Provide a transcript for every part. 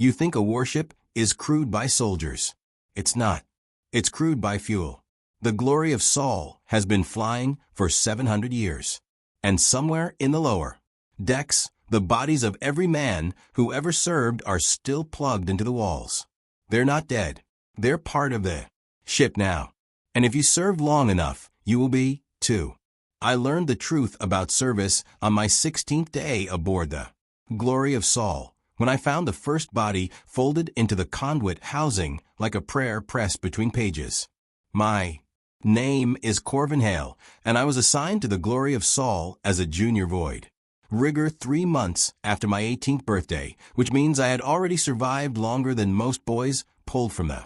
You think a warship is crewed by soldiers. It's not. It's crewed by fuel. The glory of Saul has been flying for 700 years. And somewhere in the lower decks, the bodies of every man who ever served are still plugged into the walls. They're not dead. They're part of the ship now. And if you serve long enough, you will be, too. I learned the truth about service on my 16th day aboard the Glory of Saul, when I found the first body folded into the conduit housing like a prayer pressed between pages. My name is Corvin Hale, and I was assigned to the Glory of Saul as a junior void rigger 3 months after my 18th birthday, which means I had already survived longer than most boys pulled from the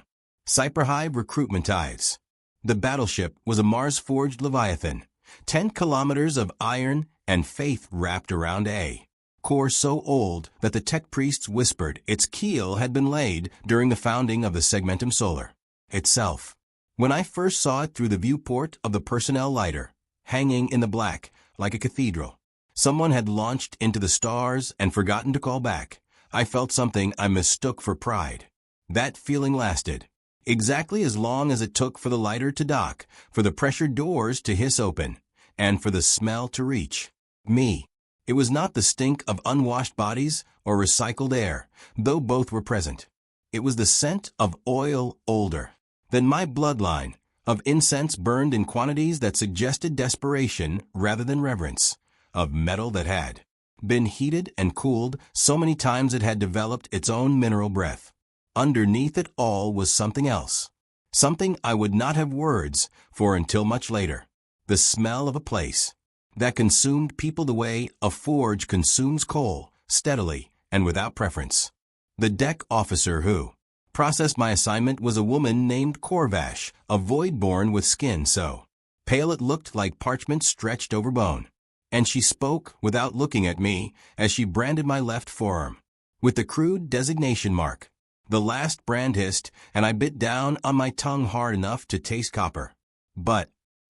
Hive recruitment tithes. The battleship was a Mars-forged Leviathan, 10 kilometers of iron and faith wrapped around a core so old that the tech priests whispered its keel had been laid during the founding of the Segmentum Solar itself. When I first saw it through the viewport of the personnel lighter, hanging in the black like a cathedral, someone had launched into the stars and forgotten to call back. I felt something I mistook for pride. That feeling lasted exactly as long as it took for the lighter to dock, for the pressure doors to hiss open, and for the smell to reach me. It was not the stink of unwashed bodies or recycled air, though both were present. It was the scent of oil older than my bloodline, of incense burned in quantities that suggested desperation rather than reverence, of metal that had been heated and cooled so many times it had developed its own mineral breath. Underneath it all was something else, something I would not have words for until much later. The smell of a place that consumed people the way a forge consumes coal, steadily and without preference. The deck officer who processed my assignment was a woman named Corvash, a void born with skin so pale it looked like parchment stretched over bone. And she spoke without looking at me as she branded my left forearm with the crude designation mark. The last brand hissed, and I bit down on my tongue hard enough to taste copper. But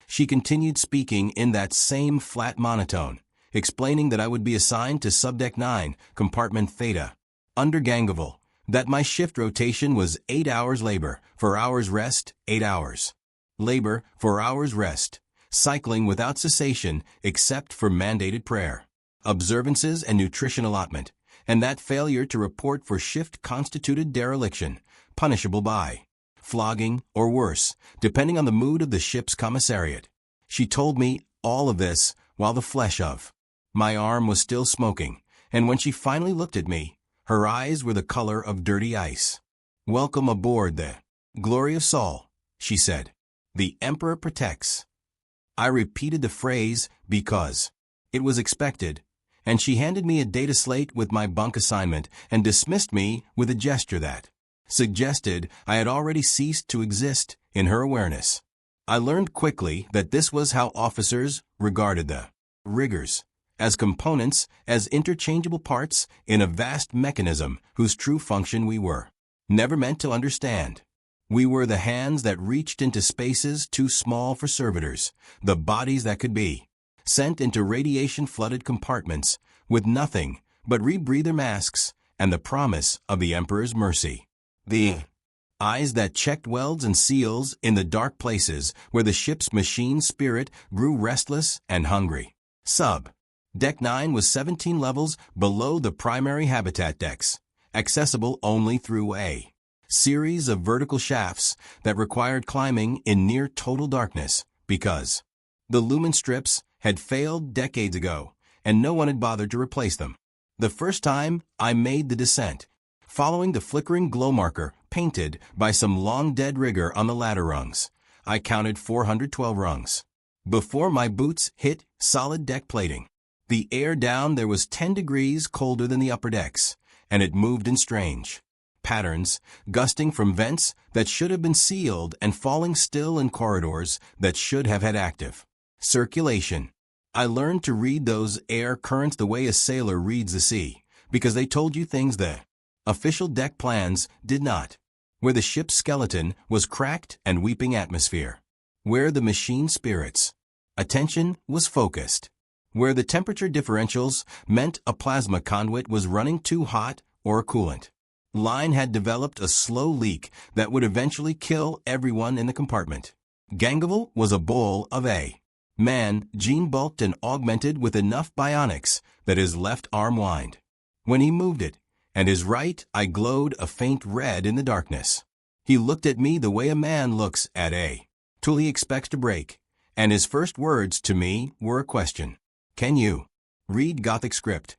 she continued speaking in that same flat monotone, explaining that I would be assigned to Subdeck 9, Compartment Theta, under Gangavel, that my shift rotation was 8 hours labor, 4 hours rest, 8 hours labor, 4 hours rest, cycling without cessation except for mandated prayer, observances and nutrition allotment, and that failure to report for shift constituted dereliction, punishable by flogging or worse, depending on the mood of the ship's commissariat. She told me all of this while the flesh of my arm was still smoking, and when she finally looked at me, her eyes were the color of dirty ice. "Welcome aboard the Glory of Saul," she said. "The Emperor protects." I repeated the phrase because it was expected, and she handed me a data slate with my bunk assignment and dismissed me with a gesture that suggested I had already ceased to exist in her awareness. I learned quickly that this was how officers regarded the riggers, as components, as interchangeable parts in a vast mechanism whose true function we were never meant to understand. We were the hands that reached into spaces too small for servitors, the bodies that could be sent into radiation-flooded compartments with nothing but rebreather masks and the promise of the Emperor's mercy. The eyes that checked welds and seals in the dark places where the ship's machine spirit grew restless and hungry. Deck 9 was 17 levels below the primary habitat decks, accessible only through a series of vertical shafts that required climbing in near total darkness because the lumen strips had failed decades ago and no one had bothered to replace them. The first time I made the descent, following the flickering glow marker painted by some long-dead rigger on the ladder rungs, I counted 412 rungs. Before my boots hit solid deck plating, the air down there was 10 degrees colder than the upper decks, and it moved in strange patterns, gusting from vents that should have been sealed and falling still in corridors that should have had active circulation. I learned to read those air currents the way a sailor reads the sea, because they told you things the official deck plans did not. Where the ship's skeleton was cracked and weeping atmosphere. Where the machine spirits' attention was focused. Where the temperature differentials meant a plasma conduit was running too hot or a coolant. Line had developed a slow leak that would eventually kill everyone in the compartment. Gangavel was a bowl of a man, gene-bulked and augmented with enough bionics that his left arm whined when he moved it, and his right eye glowed a faint red in the darkness. He looked at me the way a man looks at a tool he expects to break, and his first words to me were a question. "Can you read Gothic script?"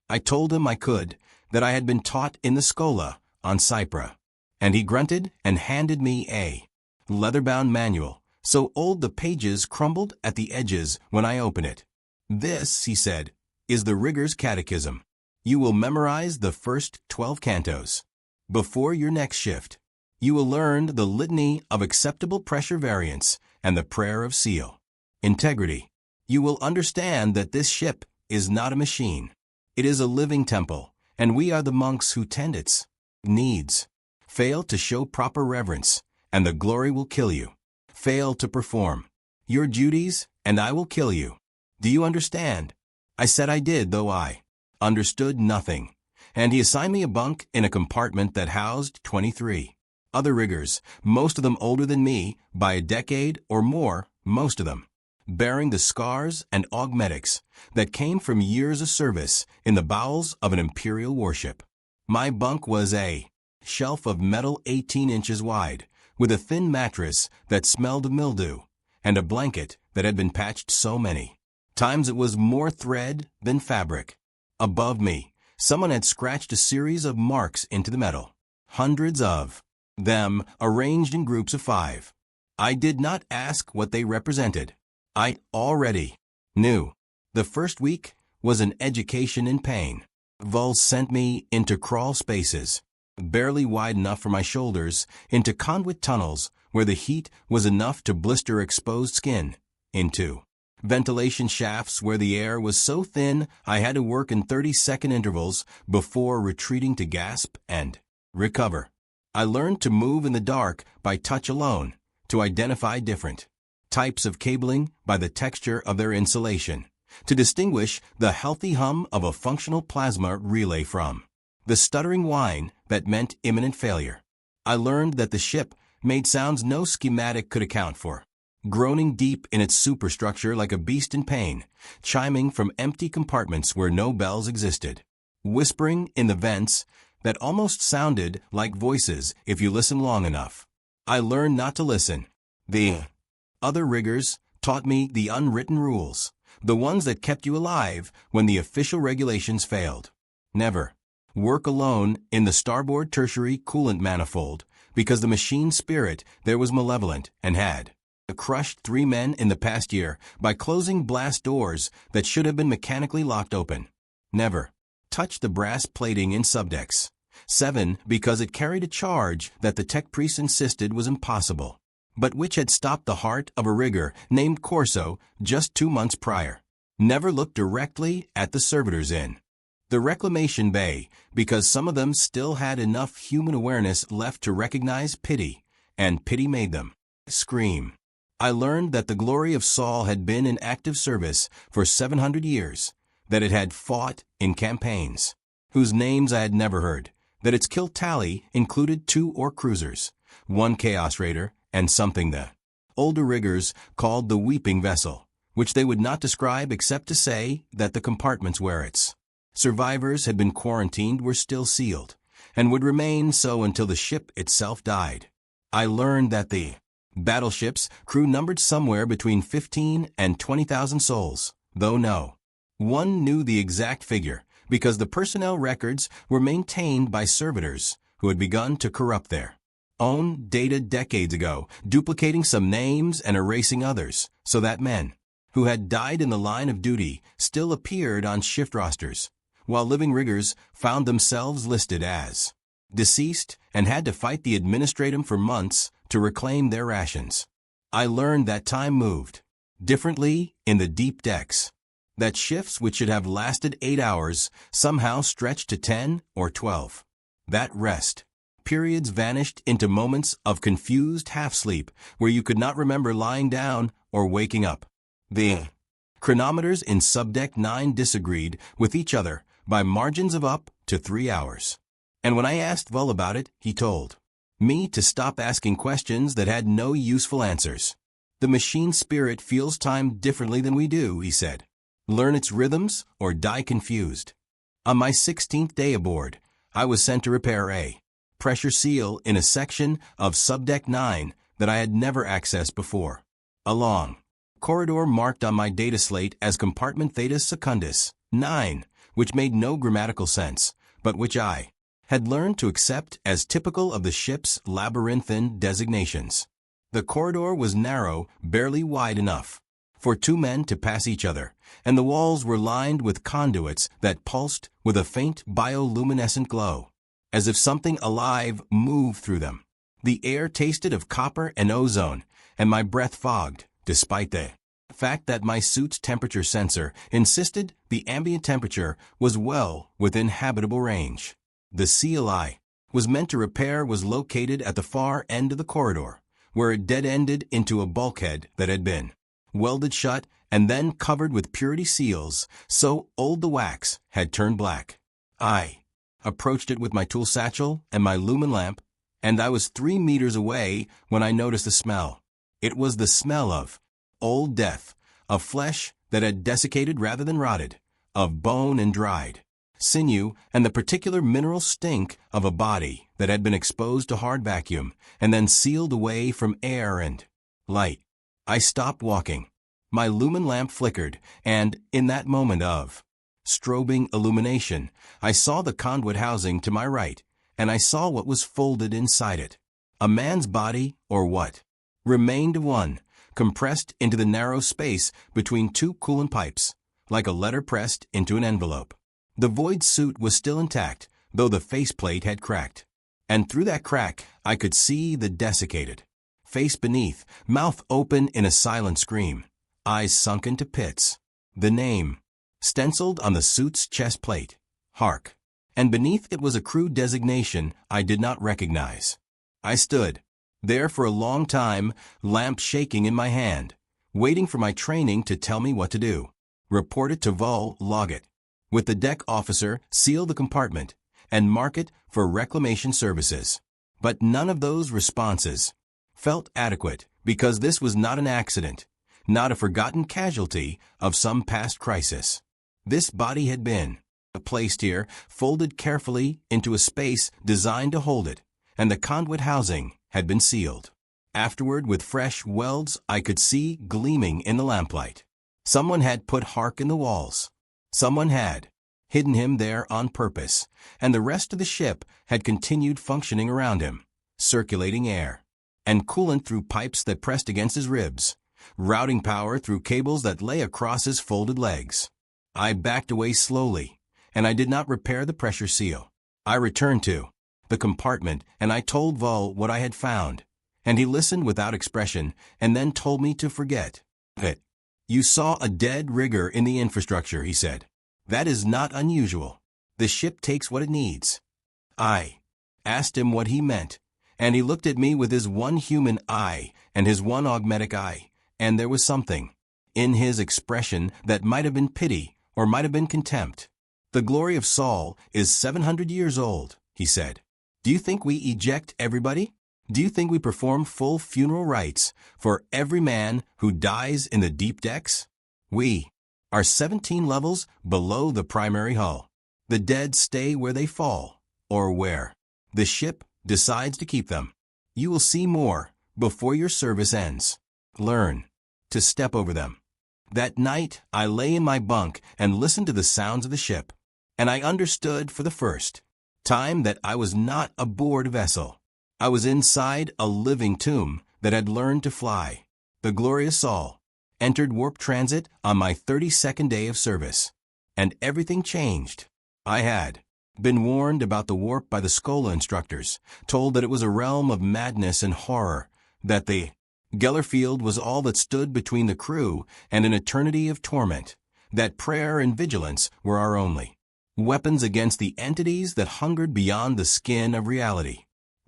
I told him I could, that I had been taught in the Scola on Cypra, and he grunted and handed me a leather-bound manual, so old the pages crumbled at the edges when I opened it. "This," he said, "is the Rigger's Catechism. You will memorize the first 12 cantos. Before your next shift, you will learn the litany of acceptable pressure variants and the prayer of seal. Integrity. You will understand that this ship is not a machine. It is a living temple, and we are the monks who tend its needs. Fail to show proper reverence, and the glory will kill you. Fail to perform your duties, and I will kill you. Do you understand?" I said I did, though I understood nothing, and he assigned me a bunk in a compartment that housed 23 other riggers, most of them older than me by a decade or more, most of them bearing the scars and augmetics that came from years of service in the bowels of an Imperial warship. My bunk was a shelf of metal 18 inches wide, with a thin mattress that smelled of mildew, and a blanket that had been patched so many times it was more thread than fabric. Above me, someone had scratched a series of marks into the metal, hundreds of them arranged in groups of 5. I did not ask what they represented. I already knew. The first week was an education in pain. Vols sent me into crawl spaces, barely wide enough for my shoulders, into conduit tunnels where the heat was enough to blister exposed skin, into ventilation shafts where the air was so thin I had to work in 30-second intervals before retreating to gasp and recover. I learned to move in the dark by touch alone, to identify different types of cabling by the texture of their insulation, to distinguish the healthy hum of a functional plasma relay from the stuttering whine that meant imminent failure. I learned that the ship made sounds no schematic could account for, groaning deep in its superstructure like a beast in pain, chiming from empty compartments where no bells existed, whispering in the vents that almost sounded like voices if you listened long enough. I learned not to listen. The other riggers taught me the unwritten rules, the ones that kept you alive when the official regulations failed. Never work alone in the starboard tertiary coolant manifold, because the machine spirit there was malevolent and had crushed 3 men in the past year by closing blast doors that should have been mechanically locked open. Never touch the brass plating in subdecks 7 because it carried a charge that the tech priest insisted was impossible, but which had stopped the heart of a rigger named Corso just 2 months prior. Never look directly at the servitors in the reclamation bay, because some of them still had enough human awareness left to recognize pity, and pity made them scream. I learned that the glory of Saul had been in active service for 700 years, that it had fought in campaigns, whose names I had never heard, that its kill tally included 2 orc cruisers, 1 chaos raider, and something the older riggers called the weeping vessel, which they would not describe except to say that the compartments where its survivors had been quarantined were still sealed, and would remain so until the ship itself died. I learned that the battleship's crew numbered somewhere between 15 and 20,000 souls, though no one knew the exact figure, because the personnel records were maintained by servitors who had begun to corrupt their own data decades ago, duplicating some names and erasing others, so that men who had died in the line of duty still appeared on shift rosters, while living riggers found themselves listed as deceased and had to fight the administratum for months to reclaim their rations. I learned that time moved differently in the deep decks, that shifts which should have lasted 8 hours somehow stretched to 10 or 12. That rest periods vanished into moments of confused half-sleep where you could not remember lying down or waking up. The chronometers in Subdeck 9 disagreed with each other by margins of up to 3 hours. And when I asked Vull about it, he told me to stop asking questions that had no useful answers. The machine spirit feels time differently than we do, he said. Learn its rhythms or die confused. On my 16th day aboard, I was sent to repair a pressure seal in a section of Subdeck 9 that I had never accessed before. A long corridor marked on my data slate as Compartment Theta Secundus 9, which made no grammatical sense, but which I had learned to accept as typical of the ship's labyrinthine designations. The corridor was narrow, barely wide enough for two men to pass each other, and the walls were lined with conduits that pulsed with a faint bioluminescent glow, as if something alive moved through them. The air tasted of copper and ozone, and my breath fogged, despite the fact that my suit's temperature sensor insisted the ambient temperature was well within habitable range. The seal I was meant to repair was located at the far end of the corridor, where it dead-ended into a bulkhead that had been welded shut and then covered with purity seals, so old the wax had turned black. I approached it with my tool satchel and my lumen lamp, and I was 3 meters away when I noticed the smell. It was the smell of old death, of flesh that had desiccated rather than rotted, of bone and dried sinew, and the particular mineral stink of a body that had been exposed to hard vacuum and then sealed away from air and light. I stopped walking. My lumen lamp flickered, and in that moment of strobing illumination, I saw the conduit housing to my right, and I saw what was folded inside it. A man's body, or what remained of one, compressed into the narrow space between two coolant pipes, like a letter pressed into an envelope. The void suit was still intact, though the faceplate had cracked. And through that crack, I could see the desiccated face beneath, mouth open in a silent scream, eyes sunken to pits. The name stenciled on the suit's chest plate, Hark. And beneath it was a crude designation I did not recognize. I stood there for a long time, lamp shaking in my hand, waiting for my training to tell me what to do. Report it to Vull, log it with the deck officer, seal the compartment, and mark it for reclamation services. But none of those responses felt adequate, because this was not an accident, not a forgotten casualty of some past crisis. This body had been placed here, folded carefully into a space designed to hold it, and the conduit housing had been sealed. Afterward, with fresh welds I could see gleaming in the lamplight. Someone had put Hark in the walls. Someone had hidden him there on purpose, and the rest of the ship had continued functioning around him, circulating air and coolant through pipes that pressed against his ribs, routing power through cables that lay across his folded legs. I backed away slowly, and I did not repair the pressure seal. I returned to the compartment, and I told Vull what I had found, and he listened without expression and then told me to forget it. You saw a dead rigger in the infrastructure, he said. That is not unusual. The ship takes what it needs. I asked him what he meant, and he looked at me with his one human eye and his one augmetic eye, and there was something in his expression that might have been pity or might have been contempt. The glory of Sol is 700 years old, he said. Do you think we eject everybody? Do you think we perform full funeral rites for every man who dies in the deep decks? We are 17 levels below the primary hull. The dead stay where they fall, or where the ship decides to keep them. You will see more before your service ends. Learn to step over them. That night, I lay in my bunk and listened to the sounds of the ship, and I understood for the first time that I was not aboard a vessel. I was inside a living tomb that had learned to fly. The glorious Sol entered warp transit on my 32nd day of service, and everything changed. I had been warned about the warp by the Skola instructors, told that it was a realm of madness and horror, that the Geller field was all that stood between the crew and an eternity of torment, that prayer and vigilance were our only weapons against the entities that hungered beyond the skin of reality.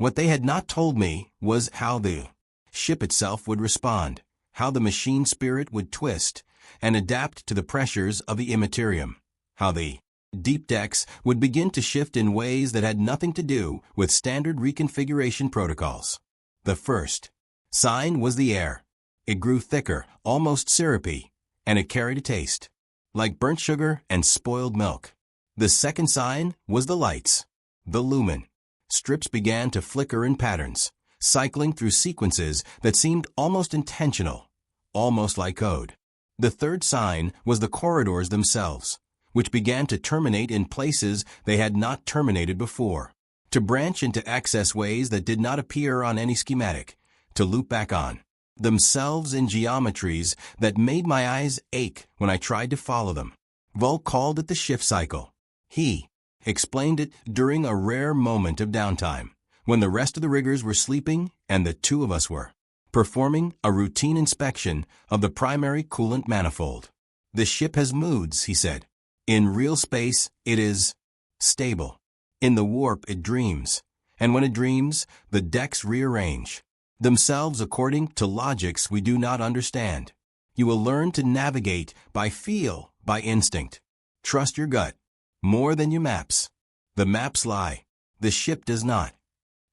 What they had not told me was how the ship itself would respond, how the machine spirit would twist and adapt to the pressures of the Imperium, how the Deep decks would begin to shift in ways that had nothing to do with standard reconfiguration protocols. The first sign was the air. It grew thicker, almost syrupy, and it carried a taste, like burnt sugar and spoiled milk. The second sign was the lights, the lumen. Strips began to flicker in patterns, cycling through sequences that seemed almost intentional, almost like code. The third sign was the corridors themselves, which began to terminate in places they had not terminated before, to branch into access ways that did not appear on any schematic, to loop back on themselves in geometries that made my eyes ache when I tried to follow them. Volk called it the shift cycle. He explained it during a rare moment of downtime, when the rest of the riggers were sleeping and the two of us were performing a routine inspection of the primary coolant manifold. The ship has moods, he said. In real space, it is stable. In the warp, it dreams. And when it dreams, the decks rearrange themselves according to logics we do not understand. You will learn to navigate by feel, by instinct. Trust your gut, more than your maps. The maps lie. The ship does not.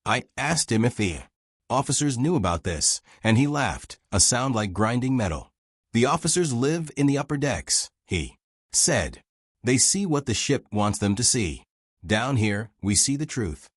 I asked him if the officers knew about this, and he laughed, a sound like grinding metal. The officers live in the upper decks, he said. They see what the ship wants them to see. Down here, we see the truth.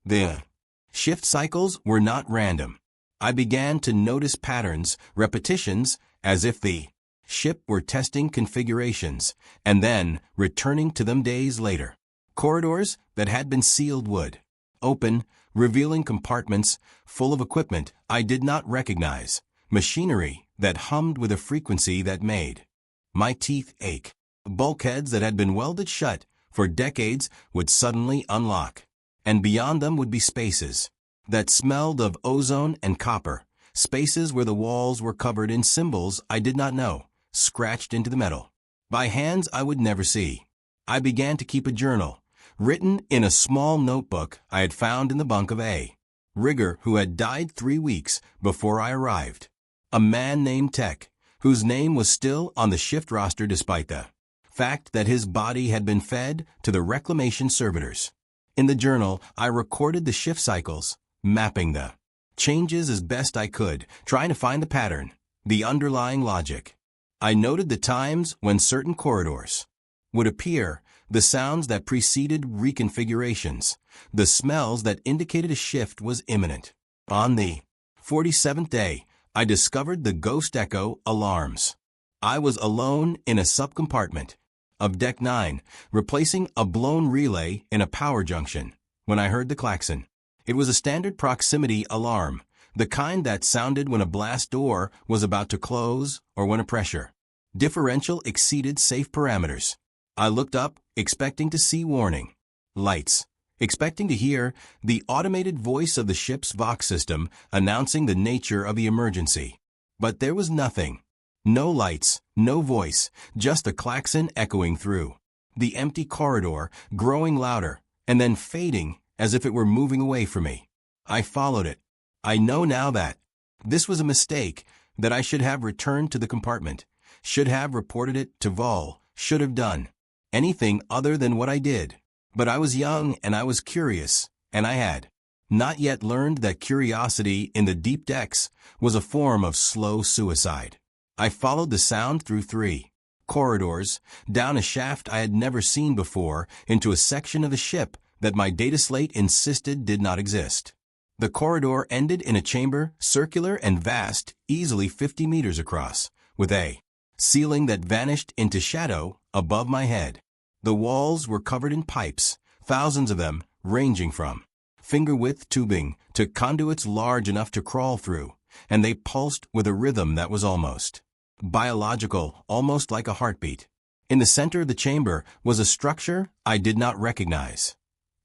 The shift cycles were not random. I began to notice patterns, repetitions, as if the ship were testing configurations, and then returning to them days later. Corridors that had been sealed would open, revealing compartments full of equipment I did not recognize, machinery that hummed with a frequency that made my teeth ache. Bulkheads that had been welded shut for decades would suddenly unlock, and beyond them would be spaces that smelled of ozone and copper, spaces where the walls were covered in symbols I did not know, scratched into the metal, by hands I would never see. I began to keep a journal, written in a small notebook I had found in the bunk of a rigger who had died 3 weeks before I arrived. A man named Tech, whose name was still on the shift roster despite the fact that his body had been fed to the reclamation servitors. In the journal, I recorded the shift cycles, mapping the changes as best I could, trying to find the pattern, the underlying logic. I noted the times when certain corridors would appear, the sounds that preceded reconfigurations, the smells that indicated a shift was imminent. On the 47th day, I discovered the ghost echo alarms. I was alone in a subcompartment of Deck 9, replacing a blown relay in a power junction, when I heard the klaxon. It was a standard proximity alarm, the kind that sounded when a blast door was about to close or when a pressure differential exceeded safe parameters. I looked up, expecting to see warning lights, expecting to hear the automated voice of the ship's Vox system announcing the nature of the emergency. But there was nothing. No lights, no voice, just the klaxon echoing through the empty corridor, growing louder, and then fading as if it were moving away from me. I followed it. I know now that this was a mistake, that I should have returned to the compartment, should have reported it to Vol, should have done anything other than what I did. But I was young and I was curious, and I had not yet learned that curiosity in the deep decks was a form of slow suicide. I followed the sound through 3 corridors, down a shaft I had never seen before, into a section of the ship that my data slate insisted did not exist. The corridor ended in a chamber, circular and vast, easily 50 meters across, with a ceiling that vanished into shadow above my head. The walls were covered in pipes, thousands of them, ranging from finger-width tubing to conduits large enough to crawl through, and they pulsed with a rhythm that was almost biological, almost like a heartbeat. In the center of the chamber was a structure I did not recognize.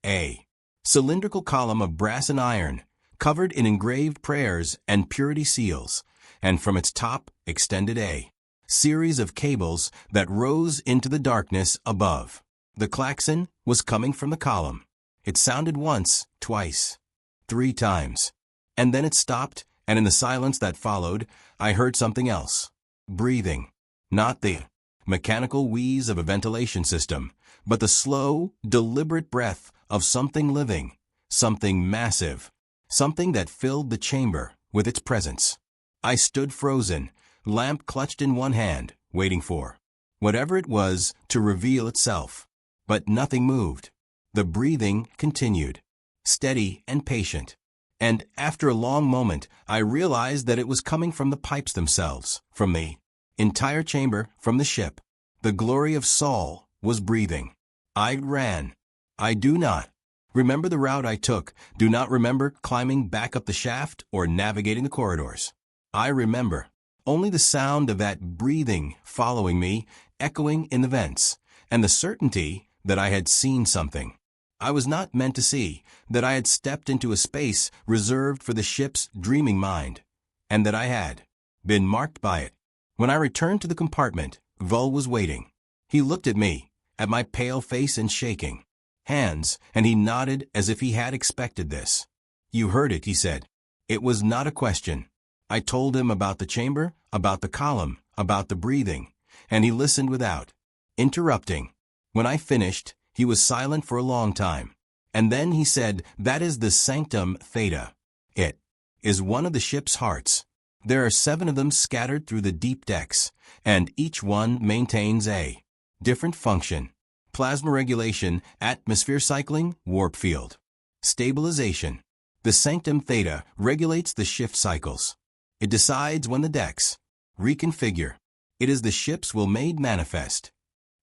A cylindrical column of brass and iron, covered in engraved prayers and purity seals, and from its top extended a series of cables that rose into the darkness above. The klaxon was coming from the column. It sounded once, twice, 3 times. And then it stopped, and in the silence that followed, I heard something else. Breathing. Not the mechanical wheeze of a ventilation system, but the slow, deliberate breath of something living, something massive, something that filled the chamber with its presence. I stood frozen, lamp clutched in one hand, waiting for whatever it was to reveal itself. But nothing moved. The breathing continued, steady and patient. And after a long moment, I realized that it was coming from the pipes themselves, from the entire chamber, from the ship. The glory of Sol was breathing. I ran. I do not remember the route I took, do not remember climbing back up the shaft or navigating the corridors. I remember only the sound of that breathing following me, echoing in the vents, and the certainty that I had seen something I was not meant to see, that I had stepped into a space reserved for the ship's dreaming mind, and that I had been marked by it. When I returned to the compartment, Vul was waiting. He looked at me, at my pale face and shaking hands, and he nodded as if he had expected this. "You heard it," he said. It was not a question. I told him about the chamber, about the column, about the breathing, and he listened without interrupting. When I finished, he was silent for a long time, and then he said, "That is the Sanctum Theta. It is one of the ship's hearts. There are 7 of them scattered through the deep decks, and each one maintains a different function. Plasma regulation, atmosphere cycling, warp field stabilization. The Sanctum Theta regulates the shift cycles. It decides when the decks reconfigure. It is the ship's will made manifest."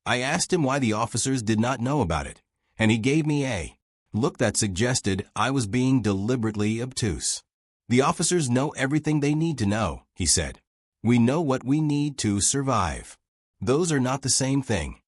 I asked him why the officers did not know about it, and he gave me a look that suggested I was being deliberately obtuse. "The officers know everything they need to know," he said. "We know what we need to survive. Those are not the same thing."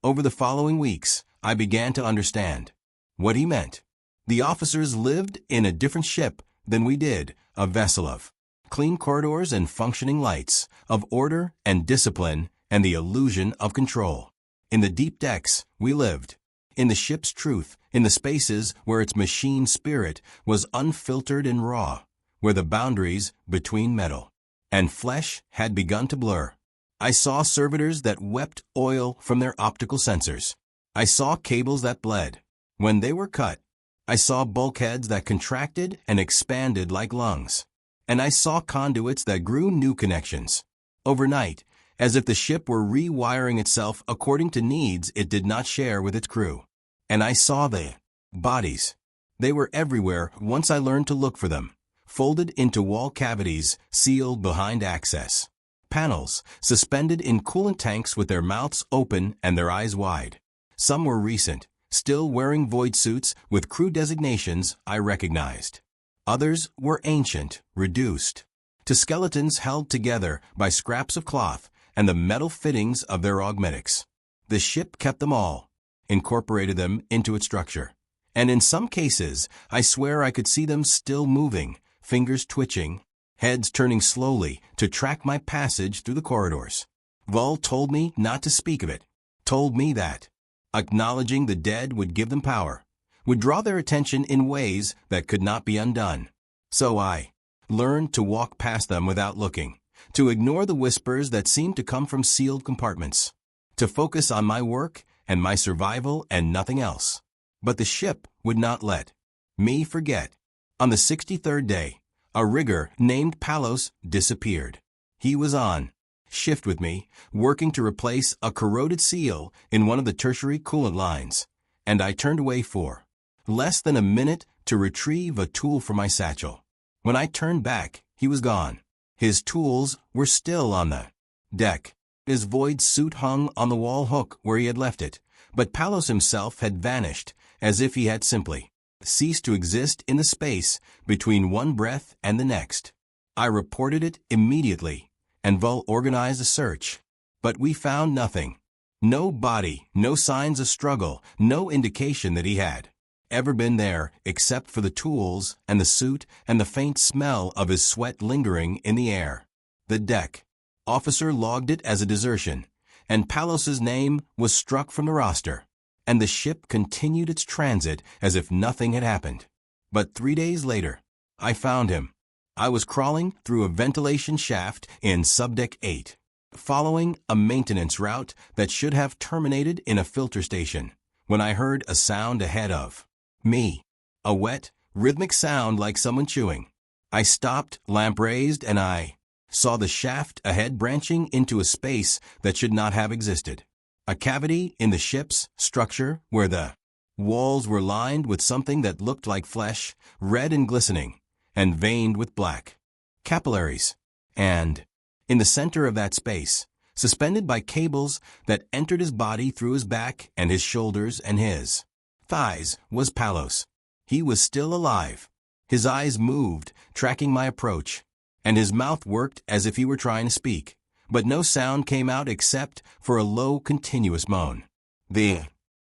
Over the following weeks, I began to understand what he meant. The officers lived in a different ship than we did, a vessel of clean corridors and functioning lights, of order and discipline and the illusion of control. In the deep decks, we lived in the ship's truth, in the spaces where its machine spirit was unfiltered and raw, where the boundaries between metal and flesh had begun to blur. I saw servitors that wept oil from their optical sensors. I saw cables that bled when they were cut. I saw bulkheads that contracted and expanded like lungs. And I saw conduits that grew new connections overnight, as if the ship were rewiring itself according to needs it did not share with its crew. And I saw the bodies. They were everywhere once I learned to look for them, folded into wall cavities, sealed behind access panels, suspended in coolant tanks with their mouths open and their eyes wide. Some were recent, still wearing void suits with crew designations I recognized. Others were ancient, reduced to skeletons held together by scraps of cloth and the metal fittings of their augmentics. The ship kept them all, incorporated them into its structure. And in some cases, I swear I could see them still moving, fingers twitching, heads turning slowly to track my passage through the corridors. Vul told me not to speak of it, told me that acknowledging the dead would give them power, would draw their attention in ways that could not be undone. So I learned to walk past them without looking, to ignore the whispers that seemed to come from sealed compartments, to focus on my work and my survival and nothing else. But the ship would not let me forget. On the 63rd day, a rigger named Palos disappeared. He was on shift with me, working to replace a corroded seal in one of the tertiary coolant lines, and I turned away for less than a minute to retrieve a tool from my satchel. When I turned back, he was gone. His tools were still on the deck. His void suit hung on the wall hook where he had left it, but Palos himself had vanished, as if he had simply ceased to exist in the space between one breath and the next. I reported it immediately, and Vul organized a search. But we found nothing. No body, no signs of struggle, no indication that he had ever been there except for the tools and the suit and the faint smell of his sweat lingering in the air. The deck officer logged it as a desertion, and Palos's name was struck from the roster, and the ship continued its transit as if nothing had happened. But 3 days later, I found him. I was crawling through a ventilation shaft in Subdeck 8. following a maintenance route that should have terminated in a filter station, when I heard a sound ahead of me. A wet, rhythmic sound like someone chewing. I stopped, lamp raised, and I saw the shaft ahead branching into a space that should not have existed. A cavity in the ship's structure where the walls were lined with something that looked like flesh, red and glistening, and veined with black capillaries. And in the center of that space, suspended by cables that entered his body through his back and his shoulders and his thighs, was Palos. He was still alive. His eyes moved, tracking my approach, and his mouth worked as if he were trying to speak, but no sound came out except for a low, continuous moan. The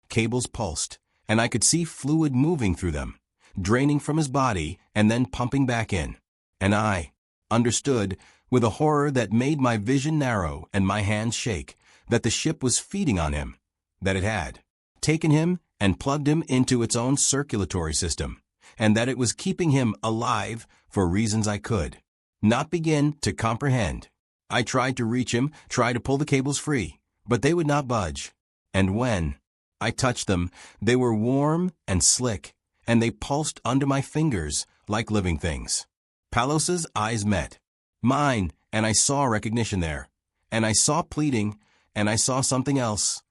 cables pulsed, and I could see fluid moving through them, draining from his body and then pumping back in. And I understood, with a horror that made my vision narrow and my hands shake, that the ship was feeding on him, that it had taken him and plugged him into its own circulatory system, and that it was keeping him alive for reasons I could not begin to comprehend. I tried to reach him, tried to pull the cables free, but they would not budge. And when I touched them, they were warm and slick, and they pulsed under my fingers like living things. Palos's eyes met mine, and I saw recognition there, and I saw pleading, and I saw something else,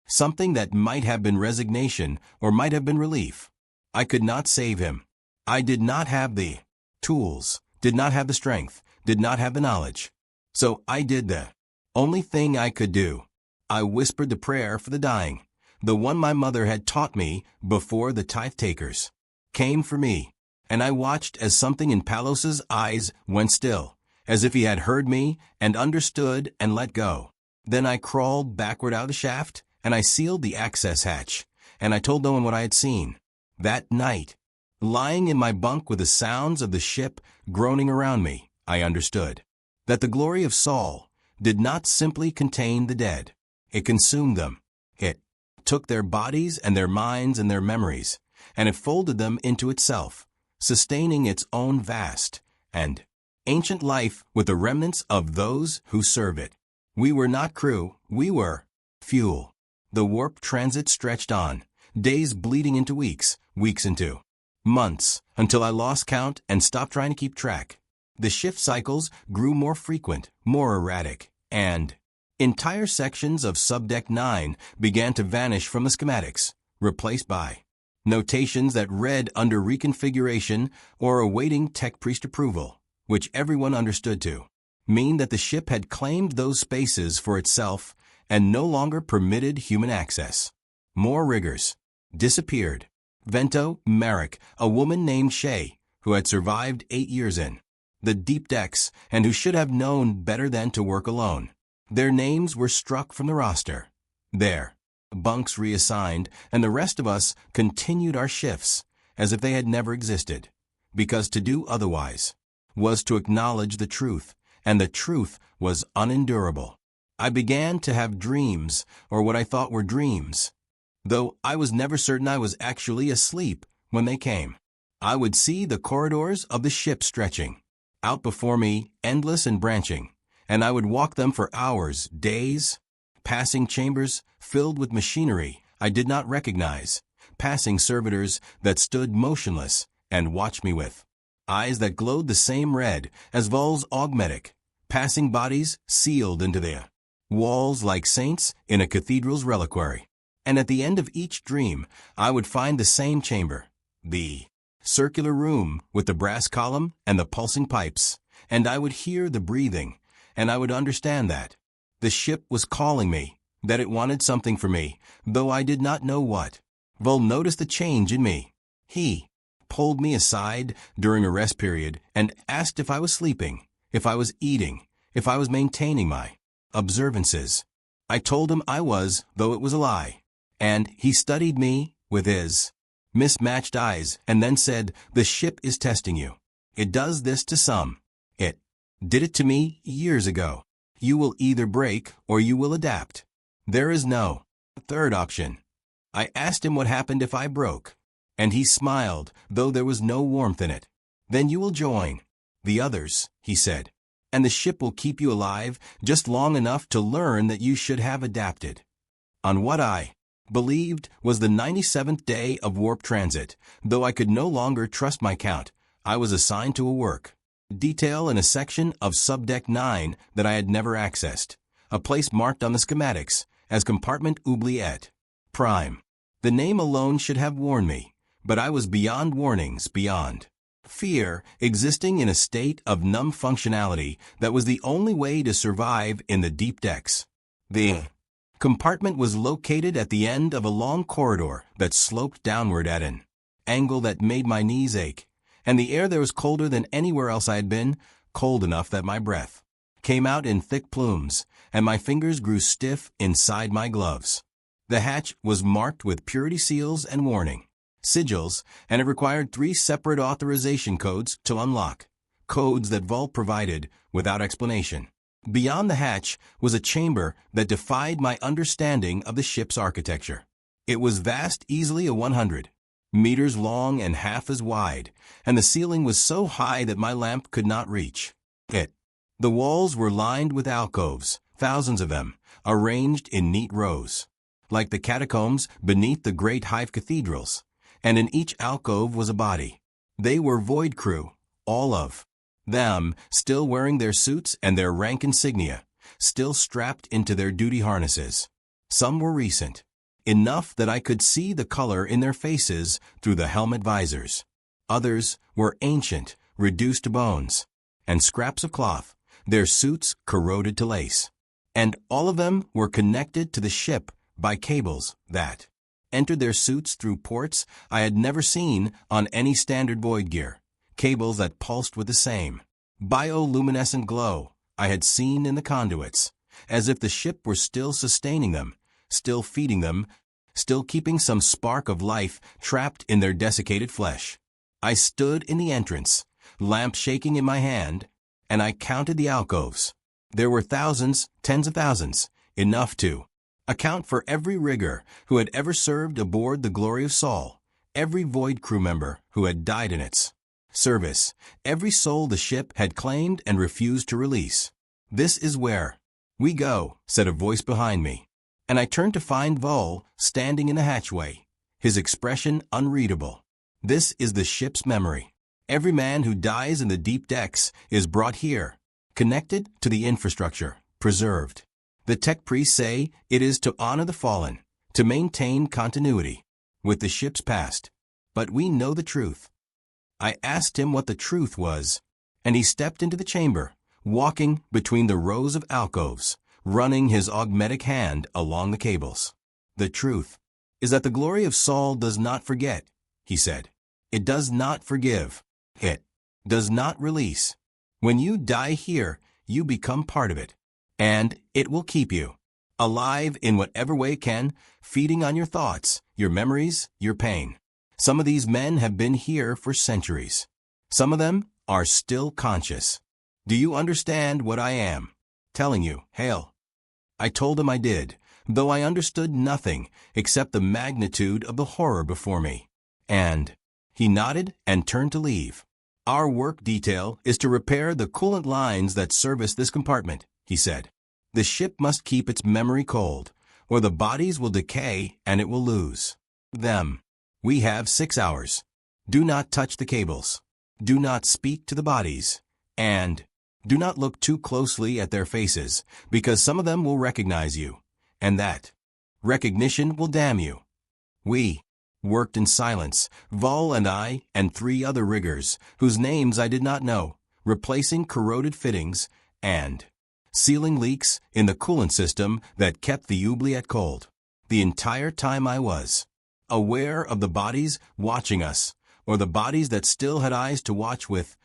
something that might have been resignation or might have been relief. I could not save him. I did not have the tools, did not have the strength, did not have the knowledge. So I did the only thing I could do. I whispered the prayer for the dying, the one my mother had taught me before the tithe takers came for me, and I watched as something in Palos's eyes went still, as if he had heard me and understood and let go. Then I crawled backward out of the shaft, and I sealed the access hatch, and I told no one what I had seen. That night, lying in my bunk with the sounds of the ship groaning around me, I understood that the glory of Saul did not simply contain the dead. It consumed them. It took their bodies and their minds and their memories, and it folded them into itself, sustaining its own vast and ancient life with the remnants of those who serve it. We were not crew, we were fuel. The warp transit stretched on, days bleeding into weeks, weeks into months, until I lost count and stopped trying to keep track. The shift cycles grew more frequent, more erratic, and entire sections of Subdeck 9 began to vanish from the schematics, replaced by notations that read under reconfiguration or awaiting tech priest approval, which everyone understood to mean that the ship had claimed those spaces for itself and no longer permitted human access. More riggers disappeared. Vento, Merrick, a woman named Shay, who had survived 8 years in the deep decks and who should have known better than to work alone. Their names were struck from the roster. Their bunks reassigned, and the rest of us continued our shifts as if they had never existed, because to do otherwise was to acknowledge the truth, and the truth was unendurable. I began to have dreams, or what I thought were dreams, though I was never certain I was actually asleep when they came. I would see the corridors of the ship stretching out before me, endless and branching, and I would walk them for hours, days, passing chambers filled with machinery I did not recognize, passing servitors that stood motionless and watched me with eyes that glowed the same red as Vol's augmetic, passing bodies sealed into their walls like saints in a cathedral's reliquary. And at the end of each dream, I would find the same chamber, the circular room with the brass column and the pulsing pipes, and I would hear the breathing, and I would understand that the ship was calling me, that it wanted something for me, though I did not know what. Vol noticed the change in me. He pulled me aside during a rest period and asked if I was sleeping, if I was eating, if I was maintaining my observances. I told him I was, though it was a lie, and he studied me with his mismatched eyes and then said, "The ship is testing you. It does this to some. It did it to me years ago. You will either break or you will adapt. There is no third option." I asked him what happened if I broke, and he smiled, though there was no warmth in it. "Then you will join the others," he said, and the ship will keep you alive just long enough to learn that you should have adapted. On what I believed was the 97th day of warp transit, though I could no longer trust my count, I was assigned to a work detail in a section of Subdeck 9 that I had never accessed, a place marked on the schematics as Compartment Oubliette Prime. The name alone should have warned me, but I was beyond warnings, beyond fear, existing in a state of numb functionality that was the only way to survive in the deep decks. The compartment was located at the end of a long corridor that sloped downward at an angle that made my knees ache, and the air there was colder than anywhere else I had been, cold enough that my breath came out in thick plumes, and my fingers grew stiff inside my gloves. The hatch was marked with purity seals and warning sigils, and it required 3 separate authorization codes to unlock, codes that Vault provided without explanation. Beyond the hatch was a chamber that defied my understanding of the ship's architecture. It was vast, easily a 100 meters long and half as wide, and the ceiling was so high that my lamp could not reach it. The walls were lined with alcoves, thousands of them, arranged in neat rows, like the catacombs beneath the great hive cathedrals, and in each alcove was a body. They were void crew, all of them, still wearing their suits and their rank insignia, still strapped into their duty harnesses. Some were recent, enough that I could see the color in their faces through the helmet visors. Others were ancient, reduced to bones and scraps of cloth, their suits corroded to lace. And all of them were connected to the ship by cables that entered their suits through ports I had never seen on any standard void gear, cables that pulsed with the same bioluminescent glow I had seen in the conduits, as if the ship were still sustaining them, still feeding them, still keeping some spark of life trapped in their desiccated flesh. I stood in the entrance, lamp shaking in my hand, and I counted the alcoves. There were thousands, tens of thousands, enough to account for every rigger who had ever served aboard the Glory of Sol, every void crew member who had died in its service, every soul the ship had claimed and refused to release. "This is where we go," said a voice behind me, and I turned to find Vol standing in the hatchway, his expression unreadable. "This is the ship's memory. Every man who dies in the deep decks is brought here, connected to the infrastructure, preserved. The tech priests say it is to honor the fallen, to maintain continuity with the ship's past. But we know the truth." I asked him what the truth was, and he stepped into the chamber, walking between the rows of alcoves, running his augmetic hand along the cables. "The truth is that the Glory of Sol does not forget," he said. "It does not forgive. It does not release. When you die here, you become part of it, and it will keep you alive in whatever way it can, feeding on your thoughts, your memories, your pain. Some of these men have been here for centuries. Some of them are still conscious. Do you understand what I am telling you, Hale?" I told him I did, though I understood nothing except the magnitude of the horror before me. And he nodded and turned to leave. "Our work detail is to repair the coolant lines that service this compartment," he said. "The ship must keep its memory cold, or the bodies will decay and it will lose them. We have 6 hours. Do not touch the cables. Do not speak to the bodies. And do not look too closely at their faces, because some of them will recognize you, and that recognition will damn you." We worked in silence, Vol and I and 3 other riggers, whose names I did not know, replacing corroded fittings and sealing leaks in the coolant system that kept the oubliette cold. The entire time I was aware of the bodies watching us, or the bodies that still had eyes to watch with,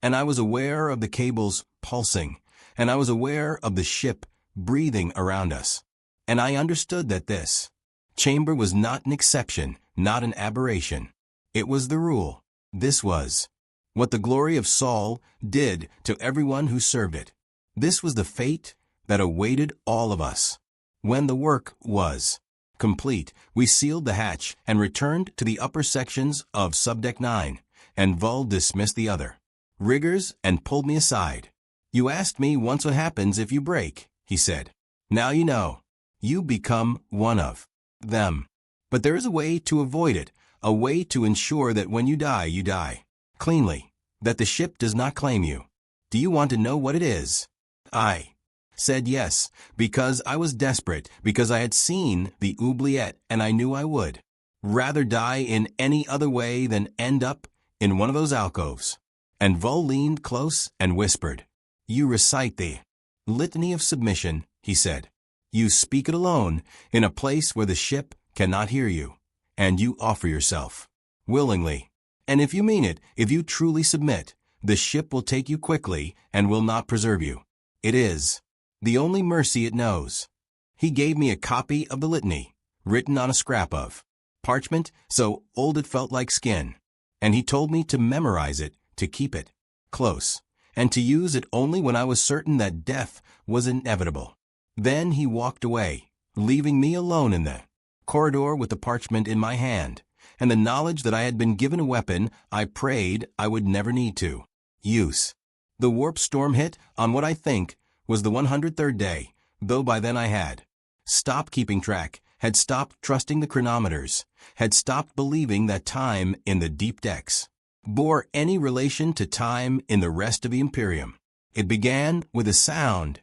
and I was aware of the cables pulsing, and I was aware of the ship breathing around us. And I understood that this chamber was not an exception, not an aberration. It was the rule. This was what the Glory of Sol did to everyone who served it. This was the fate that awaited all of us. When the work was complete, we sealed the hatch and returned to the upper sections of Subdeck 9, and Vol dismissed the other riggers and pulled me aside. You asked me once what happens if you break, he said. Now you know. You become one of them. But there is a way to avoid it, a way to ensure that when you die cleanly, that the ship does not claim you. Do you want to know what it is? I said yes, because I was desperate, because I had seen the oubliette and I knew I would rather die in any other way than end up in one of those alcoves. And Vol leaned close and whispered, You recite the litany of submission, he said. You speak it alone, in a place where the ship cannot hear you, and you offer yourself willingly. And if you mean it, if you truly submit, the ship will take you quickly and will not preserve you. It is the only mercy it knows. He gave me a copy of the litany, written on a scrap of parchment so old it felt like skin, and he told me to memorize it, to keep it close, and to use it only when I was certain that death was inevitable. Then he walked away, leaving me alone in the corridor with the parchment in my hand, and the knowledge that I had been given a weapon I prayed I would never need to use. The warp storm hit on what I think was the 103rd day, though by then I had stopped keeping track, had stopped trusting the chronometers, had stopped believing that time in the deep decks bore any relation to time in the rest of the Imperium. It began with a sound,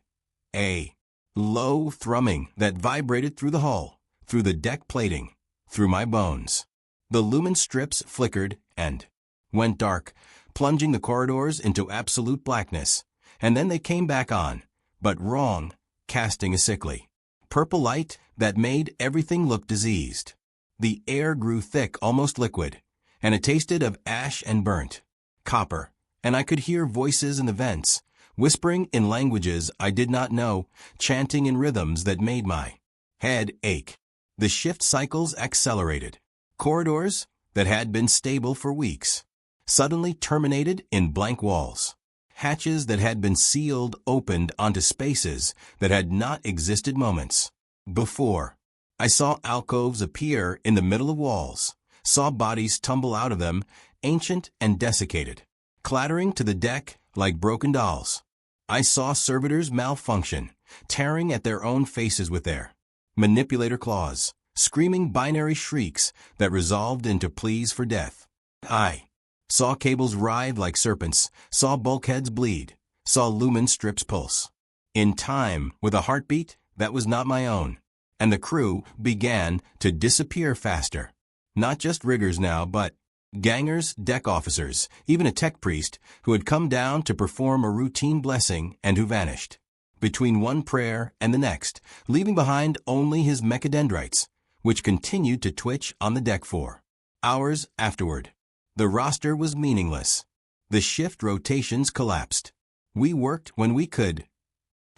a low thrumming that vibrated through the hull, through the deck plating, through my bones. The lumen strips flickered and went dark, plunging the corridors into absolute blackness, and then they came back on, but wrong, casting a sickly purple light that made everything look diseased. The air grew thick, almost liquid, and it tasted of ash and burnt copper, and I could hear voices in the vents, whispering in languages I did not know, chanting in rhythms that made my head ache. The shift cycles accelerated. Corridors that had been stable for weeks suddenly terminated in blank walls. Hatches that had been sealed opened onto spaces that had not existed moments before. I saw alcoves appear in the middle of walls, saw bodies tumble out of them, ancient and desiccated, clattering to the deck like broken dolls. I saw servitors malfunction, tearing at their own faces with their manipulator claws, screaming binary shrieks that resolved into pleas for death. I saw cables writhe like serpents, saw bulkheads bleed, saw lumen strips pulse in time with a heartbeat that was not my own, and the crew began to disappear faster. Not just riggers now, but gangers, deck officers, even a tech priest who had come down to perform a routine blessing and who vanished between one prayer and the next, leaving behind only his mechadendrites, which continued to twitch on the deck for hours afterward. The roster was meaningless. The shift rotations collapsed. We worked when we could,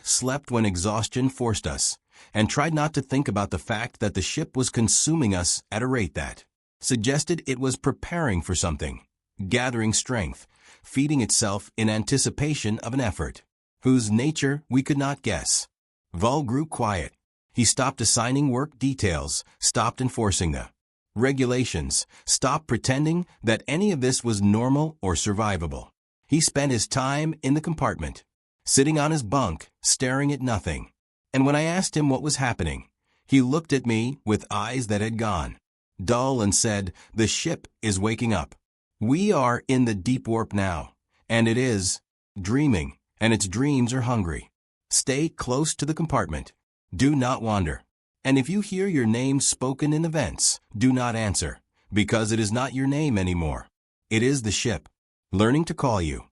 slept when exhaustion forced us, and tried not to think about the fact that the ship was consuming us at a rate that suggested it was preparing for something, gathering strength, feeding itself in anticipation of an effort, whose nature we could not guess. Vol grew quiet. He stopped assigning work details, stopped enforcing the regulations, stopped pretending that any of this was normal or survivable. He spent his time in the compartment, sitting on his bunk, staring at nothing. And when I asked him what was happening, he looked at me with eyes that had gone dull and said, "The ship is waking up. We are in the deep warp now, and it is dreaming, and its dreams are hungry. Stay close to the compartment. Do not wander. And if you hear your name spoken in the vents, do not answer, because it is not your name anymore. It is the ship, learning to call you."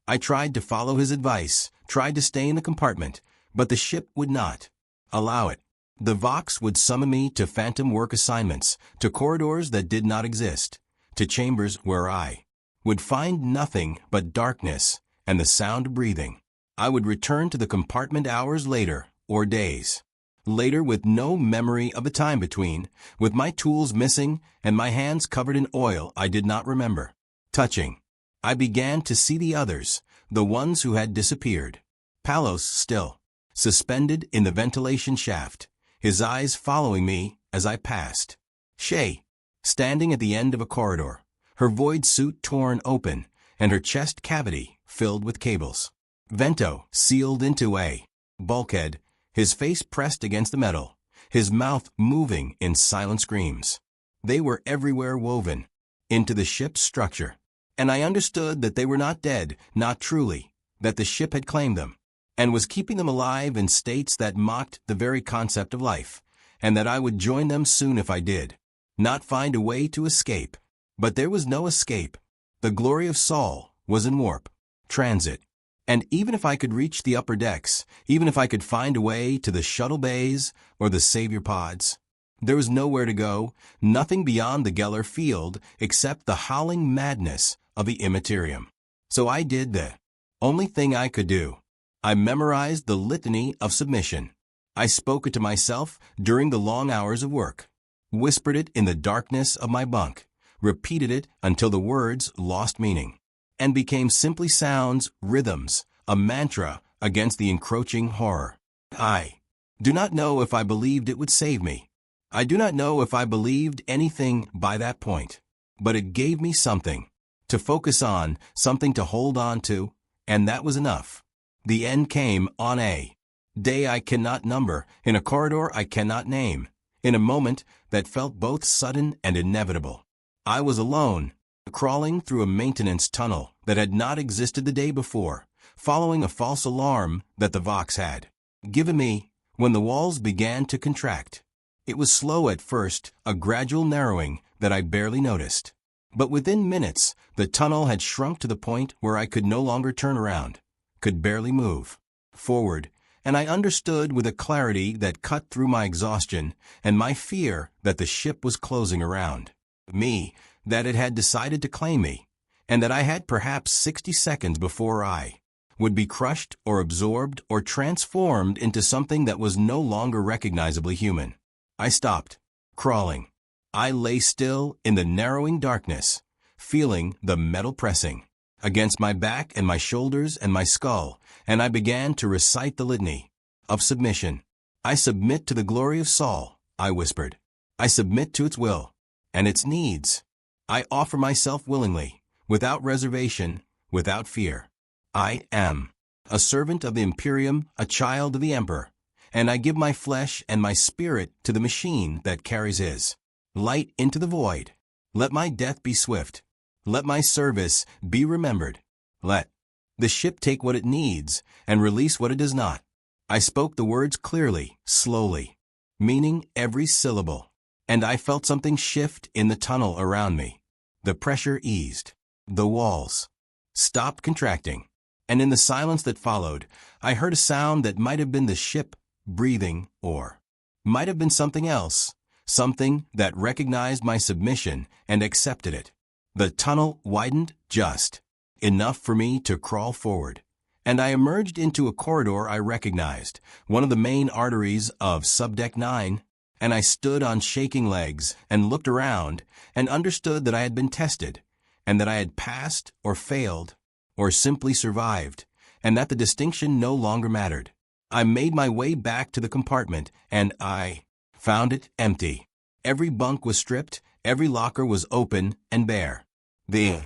I tried to follow his advice, tried to stay in the compartment, but the ship would not allow it. The Vox would summon me to phantom work assignments, to corridors that did not exist, to chambers where I would find nothing but darkness and the sound of breathing. I would return to the compartment hours later, or days later, with no memory of the time between, with my tools missing and my hands covered in oil I did not remember touching. I began to see the others, the ones who had disappeared. Palos still, suspended in the ventilation shaft, his eyes following me as I passed. Shay, standing at the end of a corridor, her void suit torn open and her chest cavity filled with cables. Vento sealed into a bulkhead, his face pressed against the metal, his mouth moving in silent screams. They were everywhere woven into the ship's structure, and I understood that they were not dead, not truly, that the ship had claimed them, and was keeping them alive in states that mocked the very concept of life, and that I would join them soon if I did not find a way to escape. But there was no escape. The glory of Saul was in warp transit, and even if I could reach the upper decks, even if I could find a way to the shuttle bays or the savior pods, there was nowhere to go, nothing beyond the Geller field except the howling madness of the Imperium. So I did the only thing I could do. I memorized the litany of submission. I spoke it to myself during the long hours of work, whispered it in the darkness of my bunk, repeated it until the words lost meaning, and became simply sounds, rhythms, a mantra against the encroaching horror. I do not know if I believed it would save me. I do not know if I believed anything by that point, but it gave me something to focus on, something to hold on to, and that was enough. The end came on a day I cannot number, in a corridor I cannot name, in a moment that felt both sudden and inevitable. I was alone, crawling through a maintenance tunnel that had not existed the day before, following a false alarm that the Vox had given me when the walls began to contract. It was slow at first, a gradual narrowing that I barely noticed. But within minutes, the tunnel had shrunk to the point where I could no longer turn around, could barely move forward, and I understood with a clarity that cut through my exhaustion and my fear that the ship was closing around me, that it had decided to claim me, and that I had perhaps 60 seconds before I would be crushed or absorbed or transformed into something that was no longer recognizably human. I stopped crawling. I lay still in the narrowing darkness, feeling the metal pressing against my back and my shoulders and my skull, and I began to recite the litany of submission. I submit to the glory of Saul, I whispered. I submit to its will and its needs. I offer myself willingly, without reservation, without fear. I am a servant of the Imperium, a child of the Emperor, and I give my flesh and my spirit to the machine that carries his light into the void. Let my death be swift. Let my service be remembered. Let the ship take what it needs and release what it does not. I spoke the words clearly, slowly, meaning every syllable, and I felt something shift in the tunnel around me. The pressure eased. The walls stopped contracting, and in the silence that followed, I heard a sound that might have been the ship breathing, or might have been something else, something that recognized my submission and accepted it. The tunnel widened just enough for me to crawl forward, and I emerged into a corridor I recognized, one of the main arteries of Subdeck 9, and I stood on shaking legs and looked around and understood that I had been tested, and that I had passed or failed or simply survived, and that the distinction no longer mattered. I made my way back to the compartment, and I found it empty. Every bunk was stripped, every locker was open and bare. The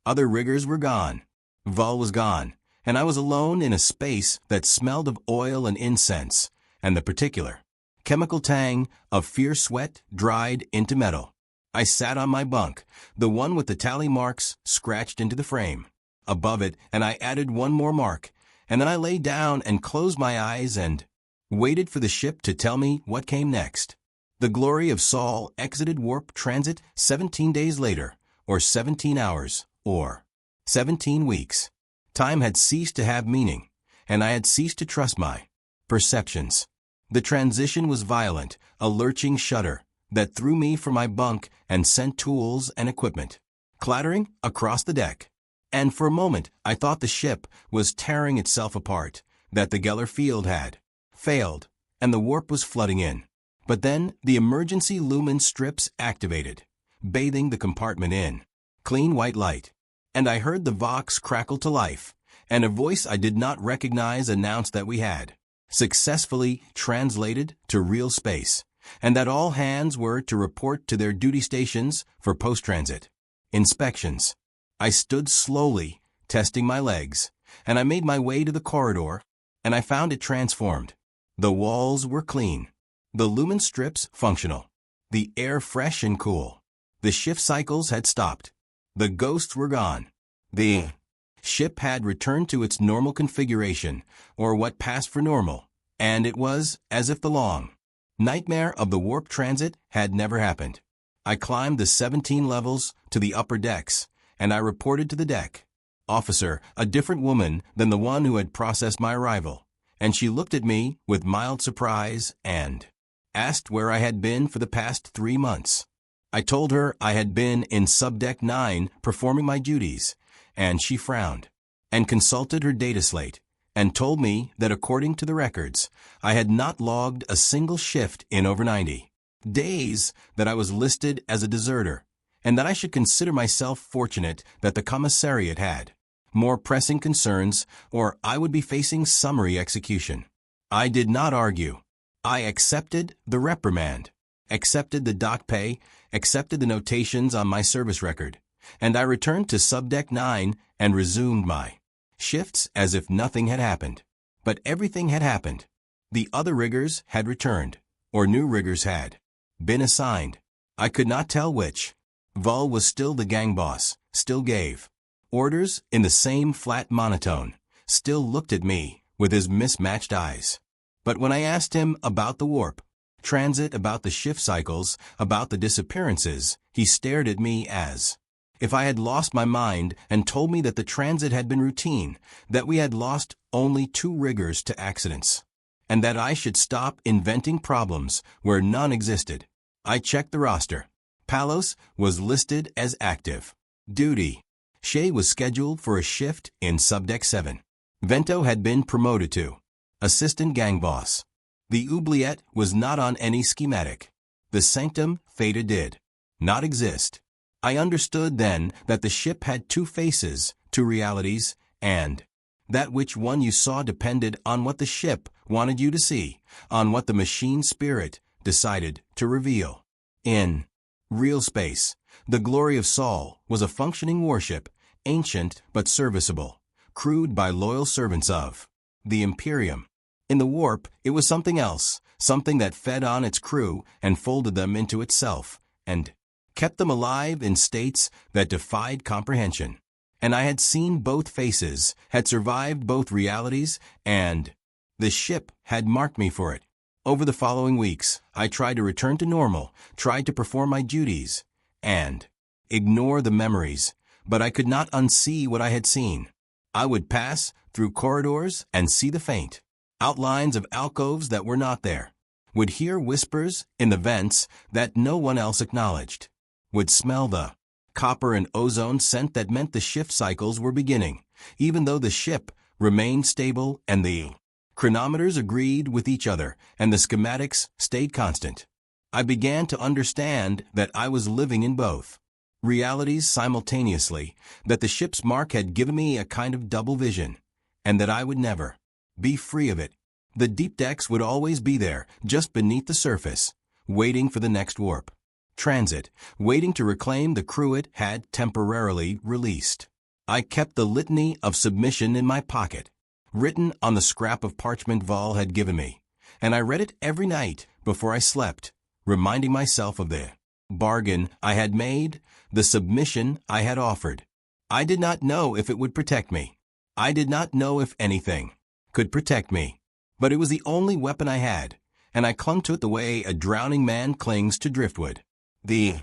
other riggers were gone. Vol was gone, and I was alone in a space that smelled of oil and incense, and the particular chemical tang of fierce sweat dried into metal. I sat on my bunk, the one with the tally marks scratched into the frame above it, and I added one more mark, and then I lay down and closed my eyes and waited for the ship to tell me what came next. The glory of Saul exited warp transit 17 days later, or 17 hours, or 17 weeks. Time had ceased to have meaning, and I had ceased to trust my perceptions. The transition was violent, a lurching shudder that threw me from my bunk and sent tools and equipment clattering across the deck. And for a moment, I thought the ship was tearing itself apart, that the Geller field had failed, and the warp was flooding in. But then the emergency lumen strips activated, bathing the compartment in clean white light, and I heard the Vox crackle to life, and a voice I did not recognize announced that we had successfully translated to real space, and that all hands were to report to their duty stations for post-transit inspections. I stood slowly, testing my legs, and I made my way to the corridor, and I found it transformed. The walls were clean, the lumen strips functional, the air fresh and cool. The shift cycles had stopped. The ghosts were gone. The ship had returned to its normal configuration, or what passed for normal, and it was as if the long nightmare of the warp transit had never happened. I climbed the 17 levels to the upper decks, and I reported to the deck officer, a different woman than the one who had processed my arrival, and she looked at me with mild surprise and asked where I had been for the past 3 months. I told her I had been in Subdeck 9 performing my duties, and she frowned and consulted her data slate and told me that according to the records, I had not logged a single shift in over 90 days, that I was listed as a deserter, and that I should consider myself fortunate that the commissariat had more pressing concerns, or I would be facing summary execution. I did not argue. I accepted the reprimand, accepted the dock pay, accepted the notations on my service record, and I returned to Subdeck 9 and resumed my shifts as if nothing had happened. But everything had happened. The other riggers had returned, or new riggers had been assigned. I could not tell which. Vol was still the gang boss, still gave orders in the same flat monotone, still looked at me with his mismatched eyes. But when I asked him about the warp transit, about the shift cycles, about the disappearances, he stared at me as if I had lost my mind and told me that the transit had been routine, that we had lost only 2 riggers to accidents, and that I should stop inventing problems where none existed. I checked the roster. Palos was listed as active duty. Shay was scheduled for a shift in Subdeck 7. Vento had been promoted to assistant gang boss. The oubliette was not on any schematic. The sanctum Theta did not exist. I understood then that the ship had 2 faces, 2 realities, and that which one you saw depended on what the ship wanted you to see, on what the machine spirit decided to reveal. In real space, the glory of Saul was a functioning warship, ancient but serviceable, crewed by loyal servants of the Imperium. In the warp, it was something else, something that fed on its crew and folded them into itself, and kept them alive in states that defied comprehension. And I had seen both faces, had survived both realities, and the ship had marked me for it. Over the following weeks, I tried to return to normal, tried to perform my duties, and ignore the memories, but I could not unsee what I had seen. I would pass through corridors and see the faint outlines of alcoves that were not there, would hear whispers in the vents that no one else acknowledged, would smell the copper and ozone scent that meant the shift cycles were beginning, even though the ship remained stable and the chronometers agreed with each other and the schematics stayed constant. I began to understand that I was living in both realities simultaneously, that the ship's mark had given me a kind of double vision, and that I would never be free of it. The deep decks would always be there, just beneath the surface, waiting for the next warp transit, waiting to reclaim the crew it had temporarily released. I kept the litany of submission in my pocket, written on the scrap of parchment Vol had given me, and I read it every night before I slept, reminding myself of the bargain I had made, the submission I had offered. I did not know if it would protect me. I did not know if anything could protect me, but it was the only weapon I had, and I clung to it the way a drowning man clings to driftwood. The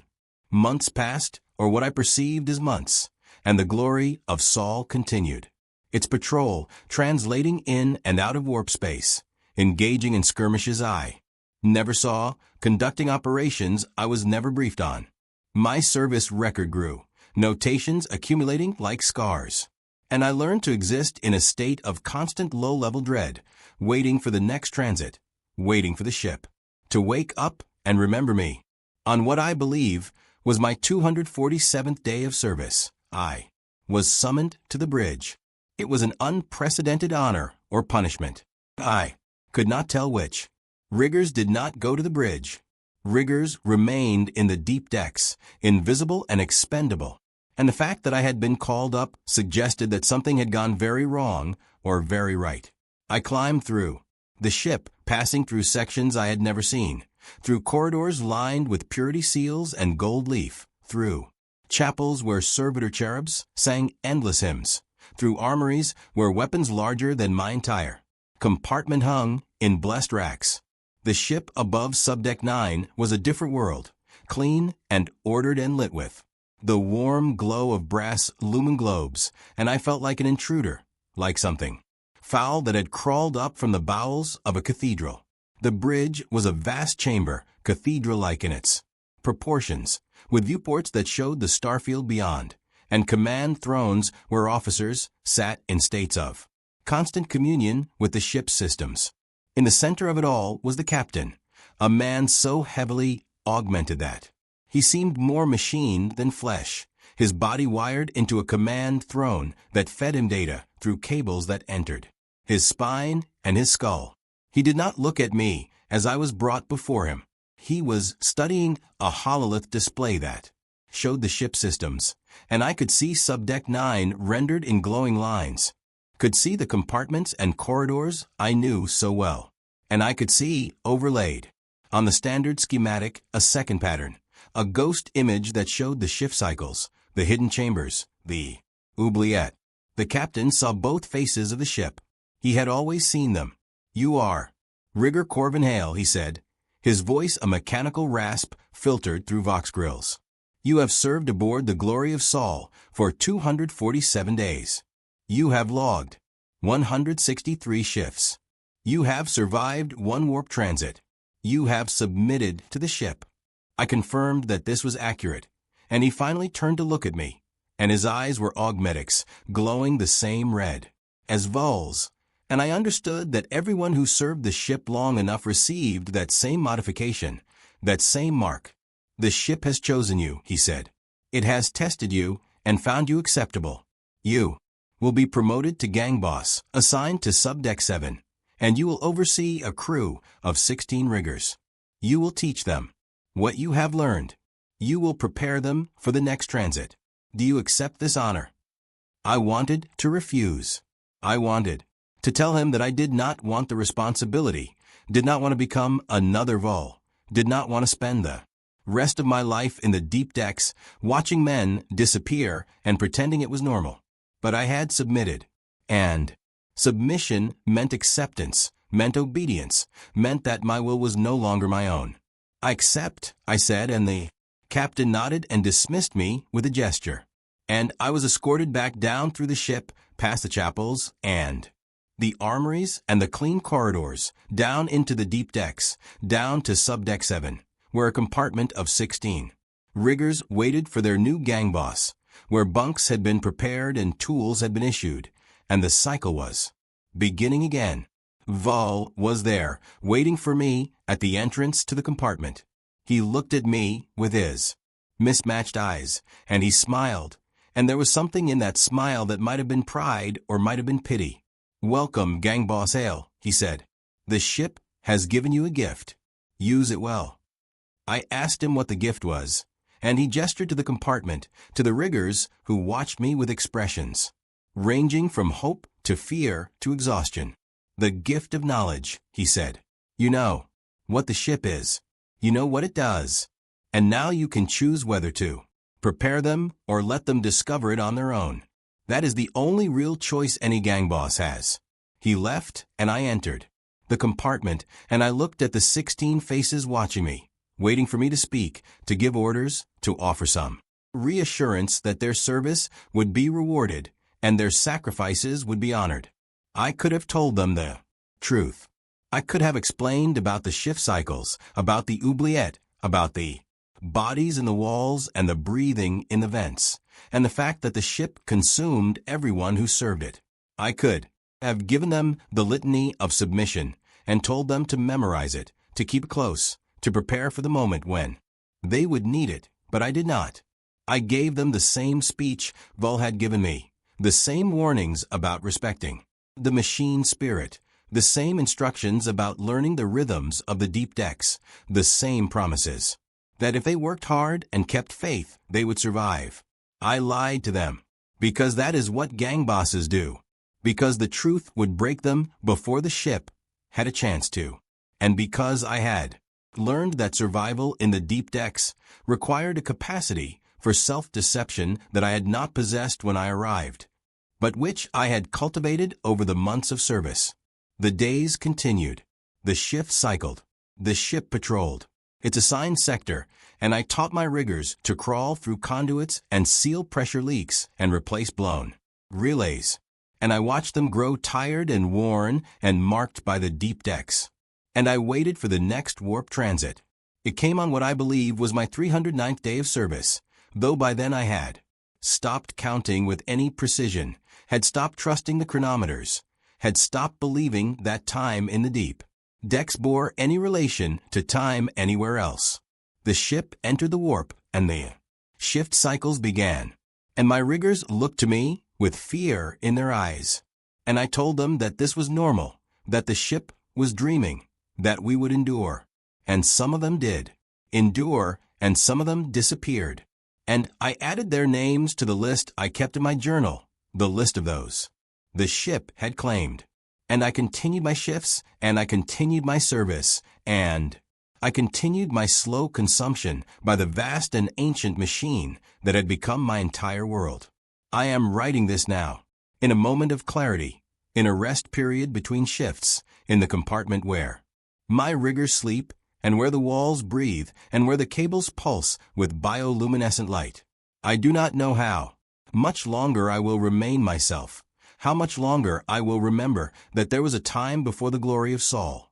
months passed, or what I perceived as months, and the glory of Saul continued. Its patrol, translating in and out of warp space, engaging in skirmishes I never saw, conducting operations I was never briefed on. My service record grew, notations accumulating like scars, and I learned to exist in a state of constant low-level dread, waiting for the next transit, waiting for the ship to wake up and remember me. On what I believe was my 247th day of service, I was summoned to the bridge. It was an unprecedented honor or punishment. I could not tell which. Riggers did not go to the bridge. Riggers remained in the deep decks, invisible and expendable, and the fact that I had been called up suggested that something had gone very wrong or very right. I climbed through the ship, passing through sections I had never seen, through corridors lined with purity seals and gold leaf, through chapels where servitor cherubs sang endless hymns, through armories where weapons larger than my entire compartment hung in blessed racks. The ship above Subdeck 9 was a different world, clean and ordered and lit with the warm glow of brass lumen globes, and I felt like an intruder, like something foul that had crawled up from the bowels of a cathedral. The bridge was a vast chamber, cathedral-like in its proportions, with viewports that showed the starfield beyond, and command thrones where officers sat in states of constant communion with the ship's systems. In the center of it all was the captain, a man so heavily augmented that he seemed more machine than flesh, his body wired into a command throne that fed him data through cables that entered his spine and his skull. He did not look at me as I was brought before him. He was studying a hololith display that showed the ship systems, and I could see Subdeck 9 rendered in glowing lines, could see the compartments and corridors I knew so well, and I could see, overlaid on the standard schematic, a second pattern, a ghost image that showed the shift cycles, the hidden chambers, the oubliette. The captain saw both faces of the ship. He had always seen them. "You are Rigger Corvin Hale," he said, his voice a mechanical rasp filtered through vox grills. "You have served aboard the Glory of Saul for 247 days. You have logged 163 shifts. You have survived one warp transit. You have submitted to the ship." I confirmed that this was accurate, and he finally turned to look at me, and his eyes were augmetics, glowing the same red as Vol's, and I understood that everyone who served the ship long enough received that same modification, that same mark. "The ship has chosen you," he said. "It has tested you and found you acceptable. You will be promoted to gang boss, assigned to Subdeck 7, and you will oversee a crew of 16 riggers. You will teach them what you have learned. You will prepare them for the next transit. Do you accept this honor?" I wanted to refuse. I wanted to tell him that I did not want the responsibility, did not want to become another Vol, did not want to spend the rest of my life in the deep decks watching men disappear and pretending it was normal. But I had submitted, and submission meant acceptance, meant obedience, meant that my will was no longer my own. "I accept," I said, and the captain nodded and dismissed me with a gesture. And I was escorted back down through the ship, past the chapels, and the armories and the clean corridors, down into the deep decks, down to Subdeck 7, where a compartment of 16 riggers waited for their new gang boss, where bunks had been prepared and tools had been issued, and the cycle was beginning again. Vol was there, waiting for me at the entrance to the compartment. He looked at me with his mismatched eyes, and he smiled, and there was something in that smile that might have been pride or might have been pity. "Welcome, Gang Boss Hale," he said. "The ship has given you a gift. Use it well." I asked him what the gift was, and he gestured to the compartment, to the riggers who watched me with expressions ranging from hope to fear to exhaustion. "The gift of knowledge," he said. "You know what the ship is. You know what it does. And now you can choose whether to prepare them or let them discover it on their own. That is the only real choice any gang boss has." He left, and I entered the compartment, and I looked at the 16 faces watching me, waiting for me to speak, to give orders, to offer some reassurance that their service would be rewarded and their sacrifices would be honored. I could have told them the truth. I could have explained about the shift cycles, about the oubliette, about the bodies in the walls and the breathing in the vents, and the fact that the ship consumed everyone who served it. I could have given them the litany of submission and told them to memorize it, to keep it close, to prepare for the moment when they would need it, but I did not. I gave them the same speech Vol had given me, the same warnings about respecting the machine spirit, the same instructions about learning the rhythms of the deep decks, the same promises that if they worked hard and kept faith, they would survive. I lied to them. Because that is what gang bosses do. Because the truth would break them before the ship had a chance to. And because I had learned that survival in the deep decks required a capacity for self-deception that I had not possessed when I arrived, but which I had cultivated over the months of service. The days continued. The shift cycled. The ship patrolled its assigned sector, and I taught my riggers to crawl through conduits and seal pressure leaks and replace blown relays. And I watched them grow tired and worn and marked by the deep decks. And I waited for the next warp transit. It came on what I believe was my 309th day of service, though by then I had stopped counting with any precision, had stopped trusting the chronometers, had stopped believing that time in the deep decks bore any relation to time anywhere else. The ship entered the warp, and the shift cycles began. And my riggers looked to me with fear in their eyes. And I told them that this was normal, that the ship was dreaming, that we would endure. And some of them did endure, and some of them disappeared. And I added their names to the list I kept in my journal, the list of those the ship had claimed. And I continued my shifts, and I continued my service, and I continued my slow consumption by the vast and ancient machine that had become my entire world. I am writing this now, in a moment of clarity, in a rest period between shifts, in the compartment where my riggers sleep, and where the walls breathe, and where the cables pulse with bioluminescent light. I do not know how much longer I will remain myself, how much longer I will remember that there was a time before the glory of Saul,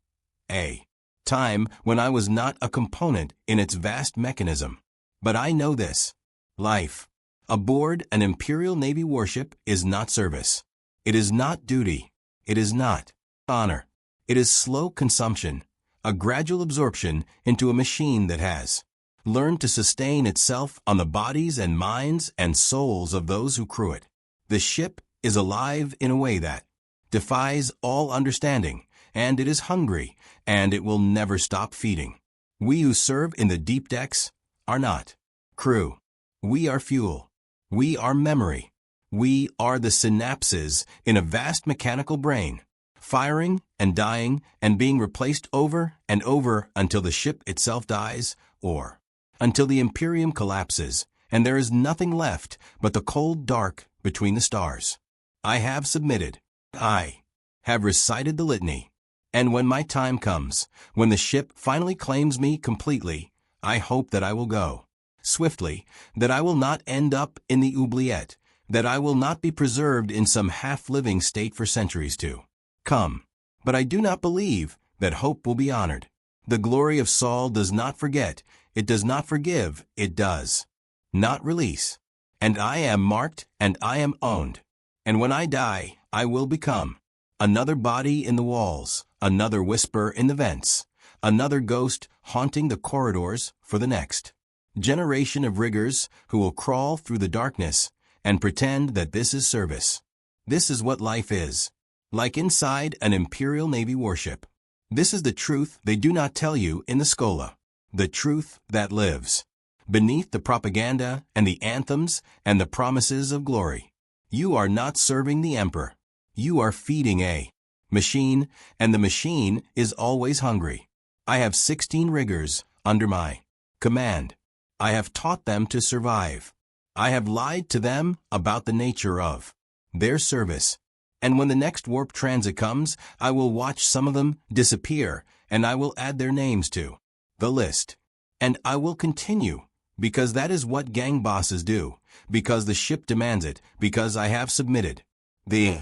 a time when I was not a component in its vast mechanism. But I know this. Life aboard an Imperial Navy warship is not service. It is not duty. It is not honor. It is slow consumption, a gradual absorption into a machine that has learned to sustain itself on the bodies and minds and souls of those who crew it. The ship is alive in a way that defies all understanding, and it is hungry, and it will never stop feeding. We who serve in the deep decks are not crew. We are fuel. We are memory. We are the synapses in a vast mechanical brain, firing and dying and being replaced over and over until the ship itself dies, or until the Imperium collapses, and there is nothing left but the cold dark between the stars. I have submitted. I have recited the litany. And when my time comes, when the ship finally claims me completely, I hope that I will go swiftly, that I will not end up in the oubliette, that I will not be preserved in some half-living state for centuries to come. But I do not believe that hope will be honored. The glory of Saul does not forget, it does not forgive, it does not release. And I am marked, and I am owned. And when I die, I will become another body in the walls, another whisper in the vents, another ghost haunting the corridors for the next generation of riggers who will crawl through the darkness and pretend that this is service. This is what life is, like inside an Imperial Navy warship. This is the truth they do not tell you in the Schola, the truth that lives beneath the propaganda and the anthems and the promises of glory. You are not serving the emperor. You are feeding a machine, and the machine is always hungry. I have 16 riggers under my command. I have taught them to survive. I have lied to them about the nature of their service. And when the next warp transit comes, I will watch some of them disappear, and I will add their names to the list. And I will continue, because that is what gang bosses do, because the ship demands it, because I have submitted. The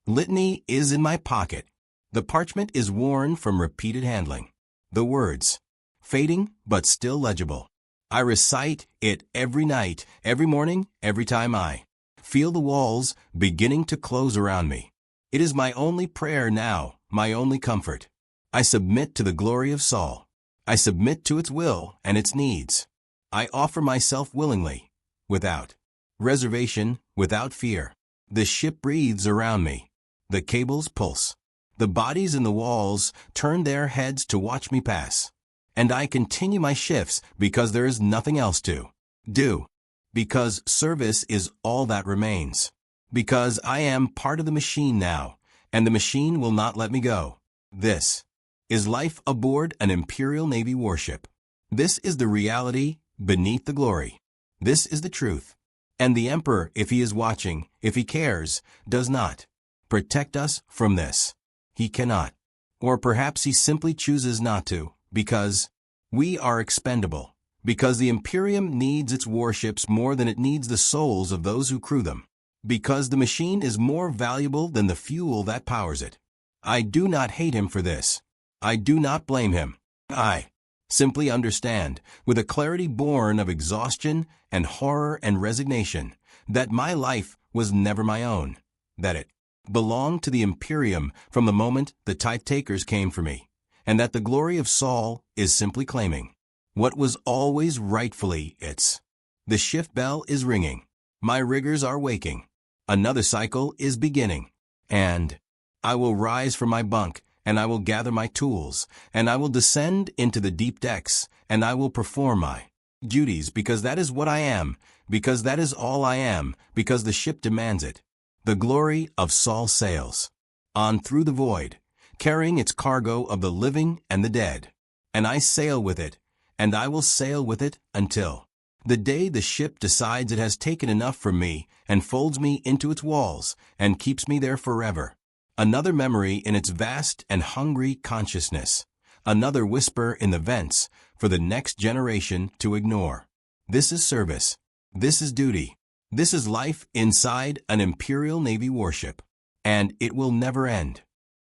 litany is in my pocket. The parchment is worn from repeated handling. The words, fading but still legible. I recite it every night, every morning, every time I feel the walls beginning to close around me. It is my only prayer now, my only comfort. I submit to the glory of Saul. I submit to its will and its needs. I offer myself willingly, without reservation, without fear. The ship breathes around me. The cables pulse. The bodies in the walls turn their heads to watch me pass. And I continue my shifts because there is nothing else to do. Because service is all that remains. Because I am part of the machine now, and the machine will not let me go. This is life aboard an Imperial Navy warship. This is the reality beneath the glory. This is the truth. And the Emperor, if he is watching, if he cares, does not protect us from this. He cannot. Or perhaps he simply chooses not to, because we are expendable. Because the Imperium needs its warships more than it needs the souls of those who crew them. Because the machine is more valuable than the fuel that powers it. I do not hate him for this. I do not blame him. I simply understand, with a clarity born of exhaustion and horror and resignation, that my life was never my own, that it belonged to the Imperium from the moment the tithe takers came for me, and that the glory of Saul is simply claiming what was always rightfully its. The shift bell is ringing. My riggers are waking. Another cycle is beginning. And I will rise from my bunk, and I will gather my tools, and I will descend into the deep decks, and I will perform my duties, because that is what I am, because that is all I am, because the ship demands it. The glory of Saul sails on through the void, carrying its cargo of the living and the dead. And I sail with it, and I will sail with it until the day the ship decides it has taken enough from me and folds me into its walls and keeps me there forever. Another memory in its vast and hungry consciousness. Another whisper in the vents for the next generation to ignore. This is service. This is duty. This is life inside an Imperial Navy warship. And it will never end.